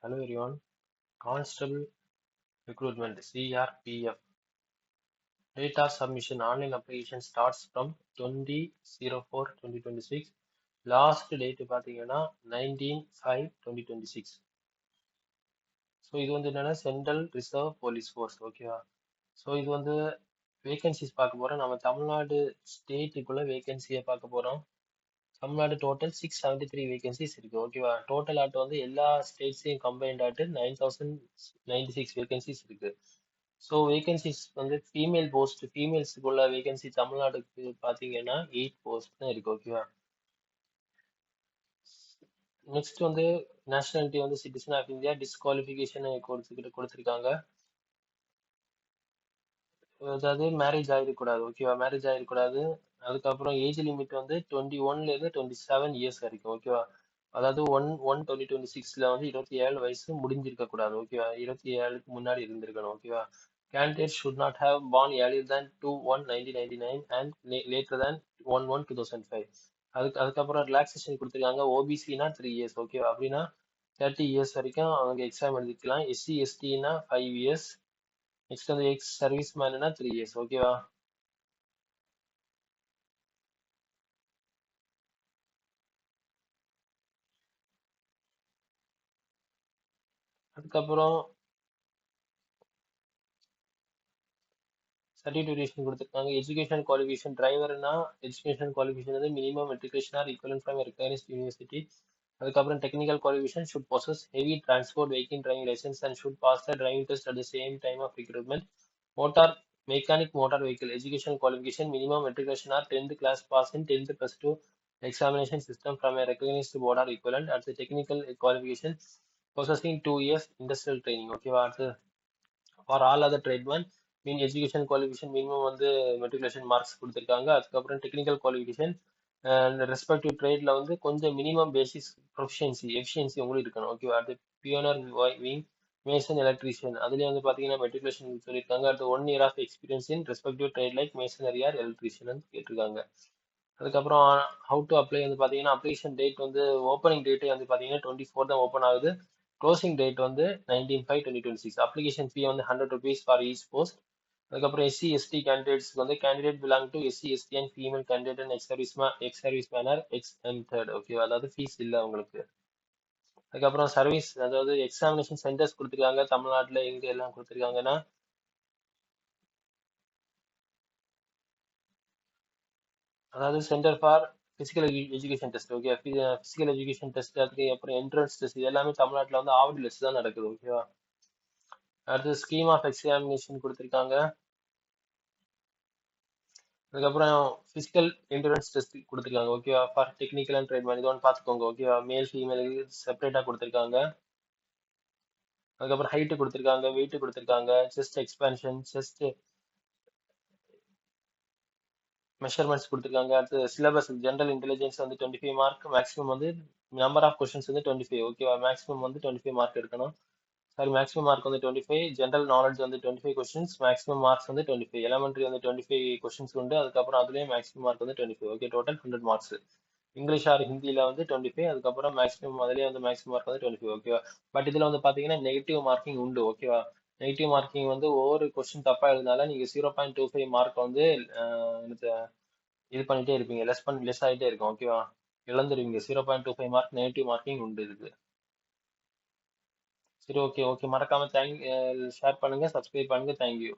Hello everyone. Constable Recruitment CRPF data submission online application starts from 20/04/2026. Last date பார்த்தீங்கன்னா 19/5/2026. So இது வந்து என்னன்னா central reserve police force ஓகேவா. So இது வந்து வேகன்சிஸ் பார்க்க போறோம். நம்ம தமிழ்நாடு ஸ்டேட்டுக்குள்ள வேகன்சியை பார்க்க போறோம். தமிழ்நாடு டோட்டல் 673 வேகன்சிஸ் இருக்கு ஓகேவா. டோட்டல் ஆட்டு வந்து எல்லா ஸ்டேட்ஸையும் கம்பைன்ட் ஆட்டு 9096 வேகன்சிஸ் இருக்கு. ஸோ வேகன்சிஸ் வந்து ஃபீமேல்ஸுக்குள்ள வேகன்சி தமிழ்நாடுக்கு பார்த்தீங்கன்னா 8 போஸ்ட் தான் இருக்கு ஓகேவா. நெக்ஸ்ட் வந்து நேஷனாலிட்டி வந்து சிட்டிசன் ஆஃப் இந்தியா டிஸ்குவாலிஃபிகேஷன் கொடுத்துருக்காங்க. அதாவது மேரேஜ் ஆகிடக்கூடாது ஓகேவா. மேரேஜ் ஆகிடக்கூடாது. அதுக்கப்புறம் ஏஜ் லிமிட் வந்து 21ல இருந்து 27 இயர்ஸ் வரைக்கும் ஓகேவா. அதாவது 1/1/2026ல வந்து 27 வயசு முடிஞ்சிருக்க கூடாது ஓகேவா. 27க்கு முன்னாடி இருந்திருக்கணும் ஓகேவா. Candidates should not have born earlier than 2/1/1999 and later than 1/1/2005. அதுக்கப்புறம் ரிலாக்ஸேஷன் கொடுத்துருக்காங்க. ஓபிசினா 3 இயர்ஸ் ஓகேவா. அப்படின்னா 30 இயர்ஸ் வரைக்கும் அவங்க எக்ஸாம் எழுதிக்கலாம். எஸ்சி எஸ்டினா 5 இயர்ஸ். நெக்ஸ்ட் வந்து எக்ஸ் சர்வீஸ் மேன்னா 3 இயர்ஸ் ஓகேவா. அதுக்கப்புறம் சர்டிஃபிகேஷன் கொடுத்துருக்காங்க. எஜுகேஷன் குவாலிஃபிகேஷன் டிரைவர்னா எஜுகேஷன் குவாலிஃபிகேஷன் வந்து minimum matriculation or equivalent from recognised university. அதுக்கப்புறம் technical qualification should possess heavy transport vehicle driving licence and should pass the driving test at the same time of recruitment. Motor mechanic motor vehicle education qualification minimum matriculation or 10th class pass in 10th plus 2 examination system from a recognized board or equivalent. At the technical qualification possessing 2 years industrial training ஓகேவா. அடுத்து for all other tradesman mean education qualification minimum வந்து matriculation marks கொடுத்துருக்காங்க. அதுக்கப்புறம் technical qualification respective ட்ரேட்ல வந்து கொஞ்சம் minimum basis efficiency உங்களுக்கு இருக்கணும் ஓகேவா. அடுத்து பியோனர் விங் மேசன் எலக்ட்ரீஷியன் அதுலேயே வந்து பார்த்தீங்கன்னா மெட்ரிகுலேஷன் சொல்லியிருக்காங்க. அடுத்து 1 year of experience in respective trade like masonry or electrician கேட்டிருக்காங்க. அதுக்கப்புறம் ஹவு டு அப்ளை வந்து பார்த்தீங்கன்னா அப்ளிகேஷன் டேட் வந்து ஓப்பனிங் டேட்டே வந்து பார்த்தீங்கன்னா 24 தான் ஓப்பன் ஆகுது. க்ளோசிங் டேட் வந்து 19/5/2026. அப்ளிகேஷன் ஃபீ வந்து ₹100 ஃபார் ஈச் போஸ்ட். அதுக்கப்புறம் எஸ்சி எஸ்டி கேண்டிடேட்ஸ்க்கு வந்து candidate belong to SC ST and female candidate and ex service men are exempted ஓகேவா. அதாவது ஃபீஸ் இல்லை உங்களுக்கு. அதுக்கப்புறம் சர்வீஸ் அதாவது எக்ஸாமினேஷன் சென்டர்ஸ் கொடுத்துருக்காங்க. தமிழ்நாட்டில் எங்க எல்லாம் கொடுத்துருக்காங்கன்னா அதாவது centre for physical education test okay. Physical education test அதுக்கு அப்புறம் என்ட்ரன்ஸ் டெஸ்ட் இது எல்லாமே தமிழ்நாட்டில் வந்து ஆவடியில் வச்சு தான் நடக்குது ஓகேவா. அடுத்து ஸ்கீம் ஆஃப் எக்ஸாமினேஷன் கொடுத்துருக்காங்க. அதுக்கப்புறம் பிசிக்கல் என்ட்ரன்ஸ் டெஸ்ட் கொடுத்துருக்காங்க ஓகேவா. ஃபார் டெக்னிக்கல் அண்ட் ட்ரேட்மேன் இது ஒன்று பார்த்துக்கோங்க ஓகேவா. மேல் ஃபீமேலுக்கு செப்பரேட்டாக கொடுத்துருக்காங்க. அதுக்கப்புறம் ஹைட்டு கொடுத்துருக்காங்க, வெயிட் கொடுத்துருக்காங்க, செஸ்ட் எக்ஸ்பேன்ஷன், செஸ்ட் மெஷர்மெண்ட்ஸ் கொடுத்துருக்காங்க. அடுத்து சிலபஸ் ஜென்ரல் இன்டெலிஜென்ஸ் வந்து 25 மார்க். மேக்ஸிமம் வந்து நம்பர் ஆஃப் கொஸ்டின்ஸ் வந்து 25 ஓகேவா. மேக்ஸிமம் வந்து 25 மார்க் எடுக்கணும். சாரி மேக்ஸிமம் மார்க் வந்து 25. ஜென்ரல் நாலேஜ் வந்து 25 கொஸ்டின்ஸ். மேக்ஸிமம் மார்க்ஸ் வந்து 25. எலமெண்ட்ரி வந்து 25 கொஸ்டின்ஸ் உண்டு. அதுக்கப்புறம் அதுலேயே மேக்ஸிமம் மார்க் வந்து 25 okay. Total 100 marks. English or ஹிந்தியில் வந்து 25. அதுக்கப்புறம் மேக்ஸிமம் அதுலேயே வந்து மேக்ஸிமம் மார்க் வந்து 25 ஓகேவா. பட் இதில் வந்து பார்த்தீங்கன்னா நெகட்டிவ் மார்க்கிங் உண்டு ஓகேவா. நெகட்டிவ் மார்க்கிங் வந்து ஒவ்வொரு கொஸ்டின் தப்பாக எழுதினால நீங்கள் 0.25 மார்க் வந்து இது பண்ணிட்டே இருப்பீங்க. லெஸ் ஆகிட்டே இருக்கும் ஓகேவா. இழந்துருவீங்க. 0.25 மார்க் நெகட்டிவ் மார்க்கிங் உண்டு இதுக்கு. சரி ஓகே ஓகே மறக்காம ஷேர் பண்ணுங்க, சப்ஸ்கிரைப் பண்ணுங்க. தேங்க்யூ.